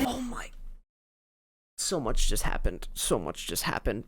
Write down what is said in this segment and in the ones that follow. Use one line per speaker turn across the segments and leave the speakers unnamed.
Oh my. So much just happened. So much just happened.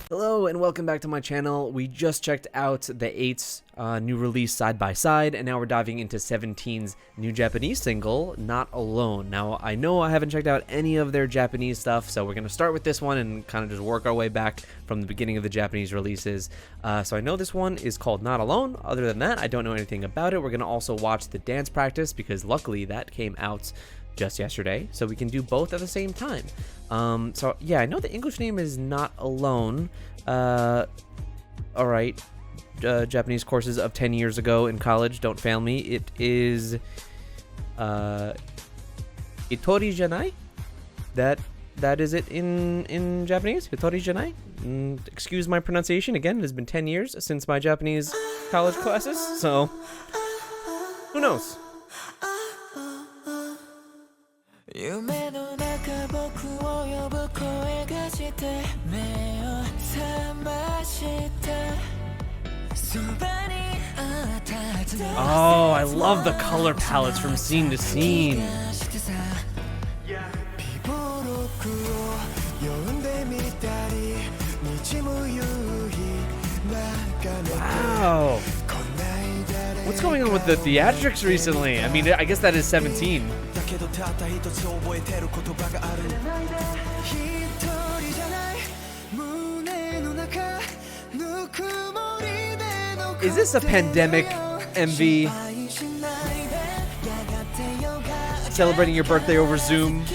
Hello and welcome back to my channel. We just checked out the 8's new release Side by Side, and now we're diving into 17's new Japanese single, Not Alone. Now, I know I haven't checked out any of their Japanese stuff, so we're going to start with this one and kind of just work our way back from the beginning of the Japanese releases. So I know this one is called Not Alone. Other than that, I don't know anything about it. We're going to also watch the dance practice because luckily that came out just yesterday, so we can do both at the same time. So yeah, I know the English name is Not Alone. All right, Japanese courses of 10 years ago in college, don't fail me. It is Itori janai? That is it in Japanese? Itori janai? Excuse my pronunciation. Again, it has been 10 years since my Japanese college classes, so who knows? Oh, I love the color palettes from scene to scene. Wow. What's going on with the theatrics recently? I mean, I guess that is 17. Is this a pandemic MV? Celebrating your birthday over Zoom?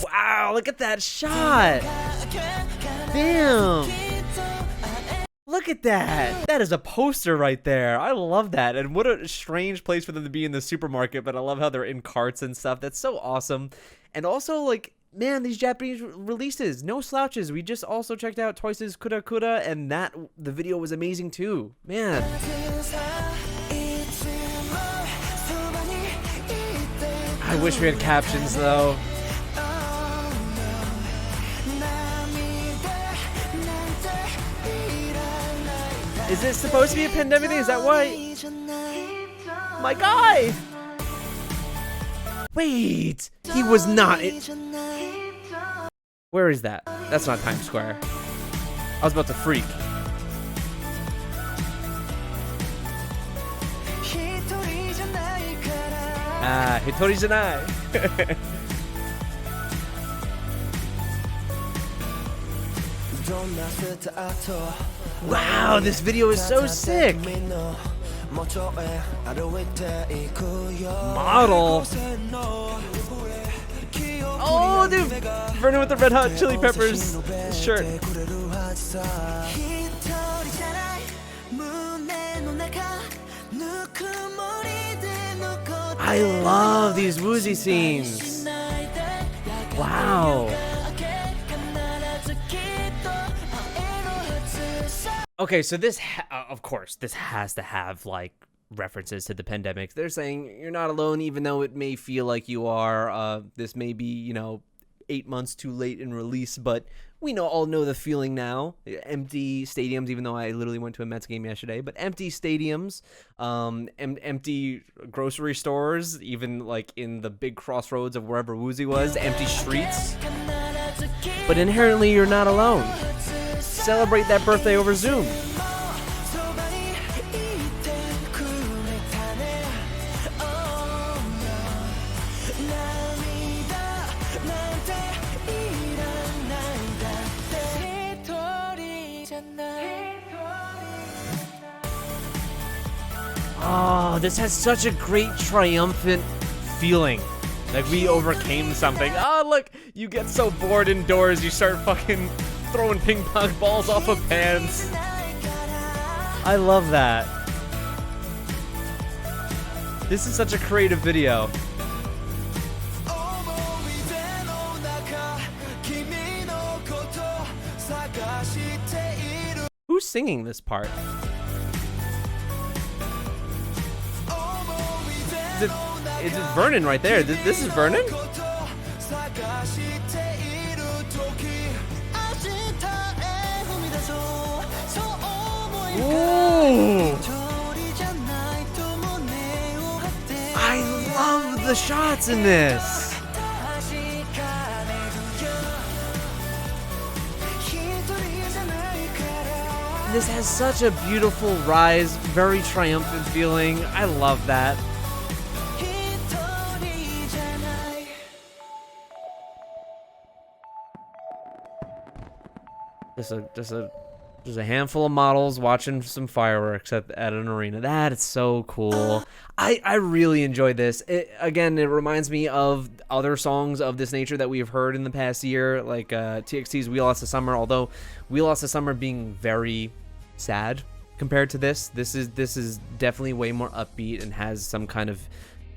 Wow, look at that shot! Damn! Look at that! That is a poster right there. I love that. And what a strange place for them to be in the supermarket, but I love how they're in carts and stuff. That's so awesome. And also, like, man, these Japanese releases, no slouches. We just also checked out Twice's Kura Kura, and the video was amazing too. Man. I wish we had captions though. Is it supposed to be a pandemic thing? Is that why? My guy! Wait! He was not. Where is that? That's not Times Square. I was about to freak. Ah, Hitori janai. Wow, this video is so sick. Model. Oh, dude, Vernon with the Red Hot Chili Peppers shirt. I love these woozy scenes. Wow. Okay, so this, of course, this has to have, like, references to the pandemic. They're saying you're not alone, even though it may feel like you are. This may be, you know, 8 months too late in release, but we all know the feeling now. Empty stadiums, even though I literally went to a Mets game yesterday, but empty stadiums, empty grocery stores, even like in the big crossroads of wherever Woozy was, empty streets. But inherently, you're not alone. Celebrate that birthday over Zoom. Oh, this has such a great triumphant feeling. Like we overcame something. Oh, look, you get so bored indoors, you start fucking throwing ping pong balls off of pans. I love that. This is such a creative video. Who's singing this part? Is it Vernon right there? This is Vernon? Ooh. I love the shots in this. This has such a beautiful rise, very triumphant feeling. I love that. Just a handful of models watching some fireworks at an arena. That is so cool. I really enjoyed this. Again, it reminds me of other songs of this nature that we've heard in the past year, like TXT's We Lost the Summer, although We Lost the Summer being very sad compared to this. This is definitely way more upbeat and has some kind of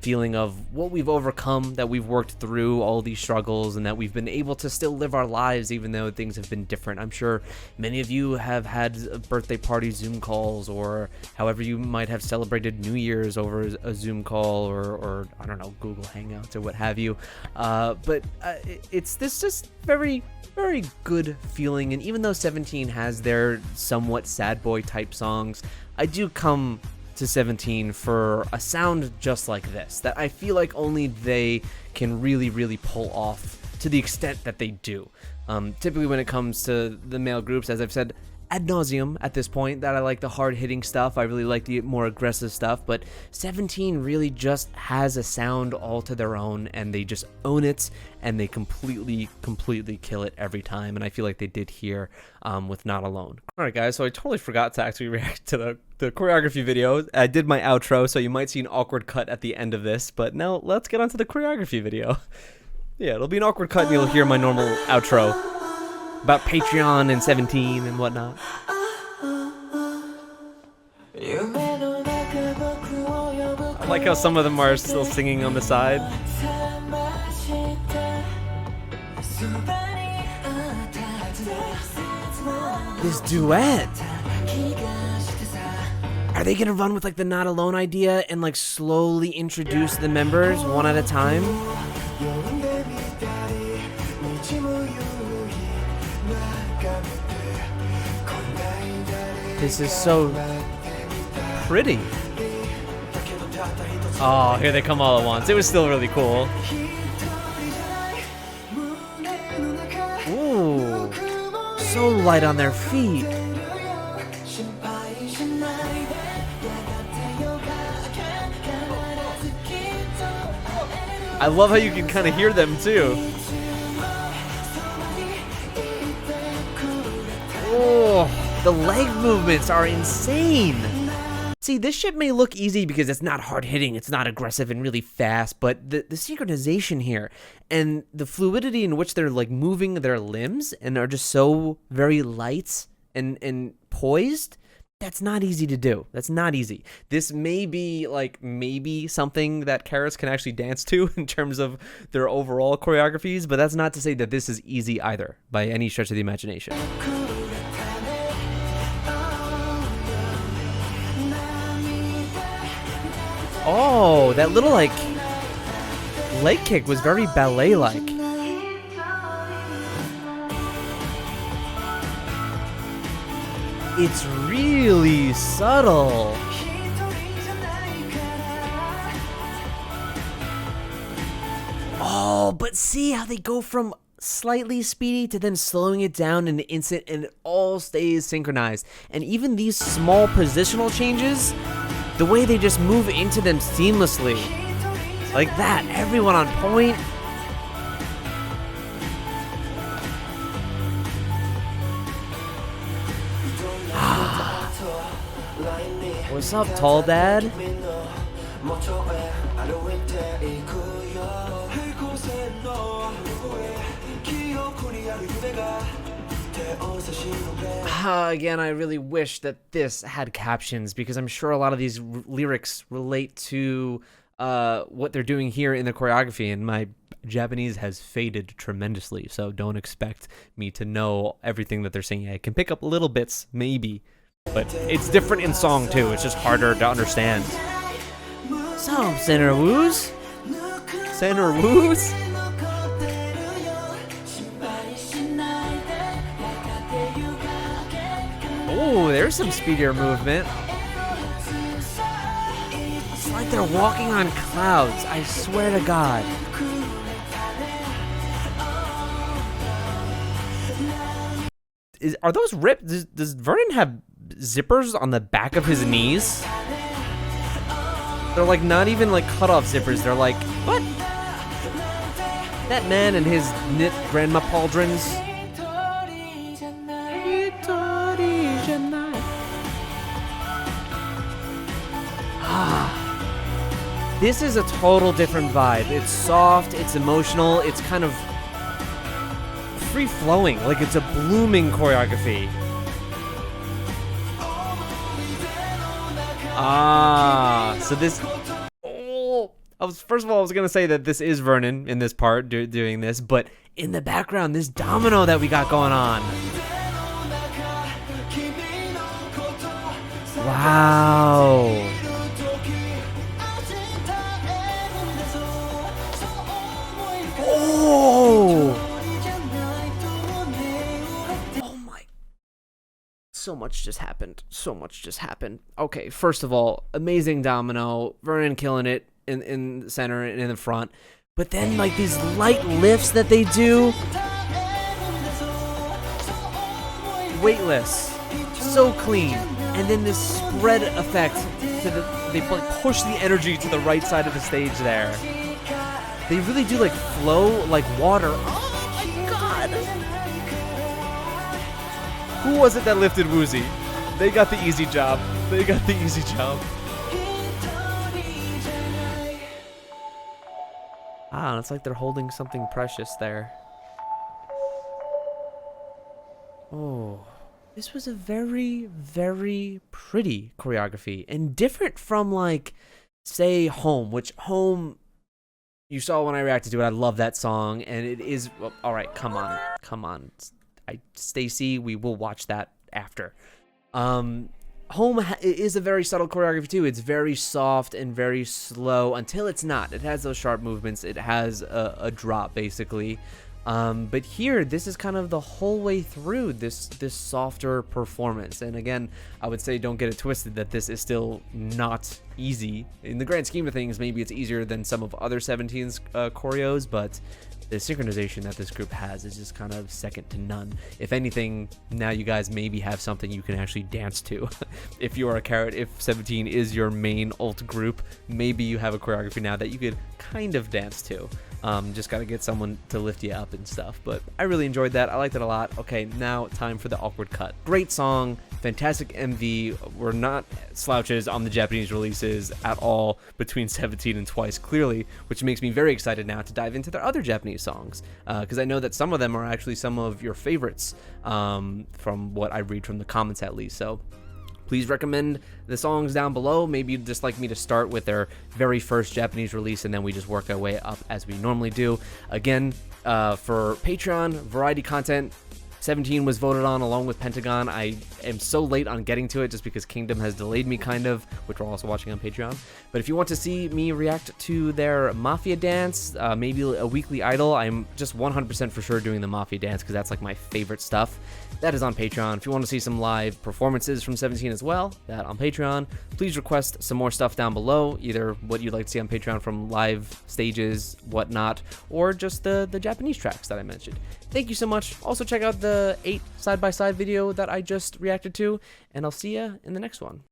feeling of what we've overcome, that we've worked through all these struggles, and that we've been able to still live our lives even though things have been different. I'm sure many of you have had birthday party Zoom calls, or however you might have celebrated New Year's over a Zoom call, or I don't know, Google Hangouts or what have you. But it's this just very, very good feeling. And even though 17 has their somewhat sad boy type songs, I do come to 17 for a sound just like this, that I feel like only they can really, really pull off to the extent that they do. Typically when it comes to the male groups, as I've said ad nauseum at this point, that I like the hard-hitting stuff, I really like the more aggressive stuff, but 17 really just has a sound all to their own, and they just own it, and they completely kill it every time, and I feel like they did here with Not Alone. Alright guys, so I totally forgot to actually react to the choreography video. I did my outro, so you might see an awkward cut at the end of this, but now let's get onto the choreography video. Yeah, it'll be an awkward cut and you'll hear my normal outro about Patreon and 17 and whatnot. I like how some of them are still singing on the side. This duet! Are they gonna run with like the Not Alone idea and like slowly introduce the members one at a time? This is so pretty. Oh, here they come all at once. It was still really cool. Ooh, so light on their feet. I love how you can kind of hear them too. Oh. The leg movements are insane. See, this shit may look easy because it's not hard-hitting, it's not aggressive and really fast, but the synchronization here and the fluidity in which they're like moving their limbs and are just so very light and poised, that's not easy to do. That's not easy. This may be like maybe something that Karas can actually dance to in terms of their overall choreographies, but that's not to say that this is easy either by any stretch of the imagination. Oh, that little, like, leg kick was very ballet-like. It's really subtle. Oh, but see how they go from slightly speedy to then slowing it down in an instant, and it all stays synchronized. And even these small positional changes, the way they just move into them seamlessly. Like that, everyone on point. What's up, tall dad? Again, I really wish that this had captions, because I'm sure a lot of these lyrics relate to what they're doing here in the choreography, and my Japanese has faded tremendously, so don't expect me to know everything that they're singing. I can pick up little bits, maybe, but it's different in song too. It's just harder to understand. So, Center Woos? Center Woos? Oh, there's some speedier movement. It's like they're walking on clouds. I swear to God. Are those ripped? Does Vernon have zippers on the back of his knees? They're like not even like cutoff zippers. They're like, what? That man and his knit grandma pauldrons. This is a total different vibe. It's soft, it's emotional, it's kind of free-flowing, like it's a blooming choreography. So this... Oh, first of all, I was going to say that this is Vernon in this part doing this, but in the background, this domino that we got going on. Wow. Oh my. So much just happened. Okay, first of all, amazing domino. Vernon killing it in the center and in the front. But then, like, these light lifts that they do. Weightless. So clean. And then this spread effect. They push the energy to the right side of the stage there. They really do, like, flow like water. Oh my God! Who was it that lifted Woozy? They got the easy job. It's like they're holding something precious there. Oh, this was a very, very pretty choreography. And different from, like, say, Home, which Home... You saw when I reacted to it. I love that song, and it is... Well, all right, come on. Stacy, we will watch that after. Home is a very subtle choreography, too. It's very soft and very slow until it's not. It has those sharp movements. It has a drop, basically. But here, this is kind of the whole way through this softer performance. And again, I would say don't get it twisted that this is still not easy. In the grand scheme of things, maybe it's easier than some of other 17's choreos, but the synchronization that this group has is just kind of second to none. If anything, now you guys maybe have something you can actually dance to. If you are a carrot, if 17 is your main ult group, maybe you have a choreography now that you could kind of dance to. Just gotta get someone to lift you up and stuff. But I really enjoyed that. I liked it a lot. Okay, now time for the awkward cut. Great song, fantastic MV. We're not slouches on the Japanese releases at all between 17 and Twice, clearly, which makes me very excited now to dive into their other Japanese songs, because I know that some of them are actually some of your favorites, from what I read from the comments at least. So please recommend the songs down below. Maybe you'd just like me to start with their very first Japanese release, and then we just work our way up as we normally do. Again, for Patreon, variety content, 17 was voted on along with Pentagon. I am so late on getting to it just because Kingdom has delayed me kind of, which we're also watching on Patreon. But if you want to see me react to their Mafia dance, maybe a weekly idol, I'm just 100% for sure doing the Mafia dance because that's like my favorite stuff. That is on Patreon. If you want to see some live performances from 17 as well, that on Patreon. Please request some more stuff down below, either what you'd like to see on Patreon from live stages, whatnot, or just the Japanese tracks that I mentioned. Thank you so much. Also check out the 8 side-by-side video that I just reacted to, and I'll see ya in the next one.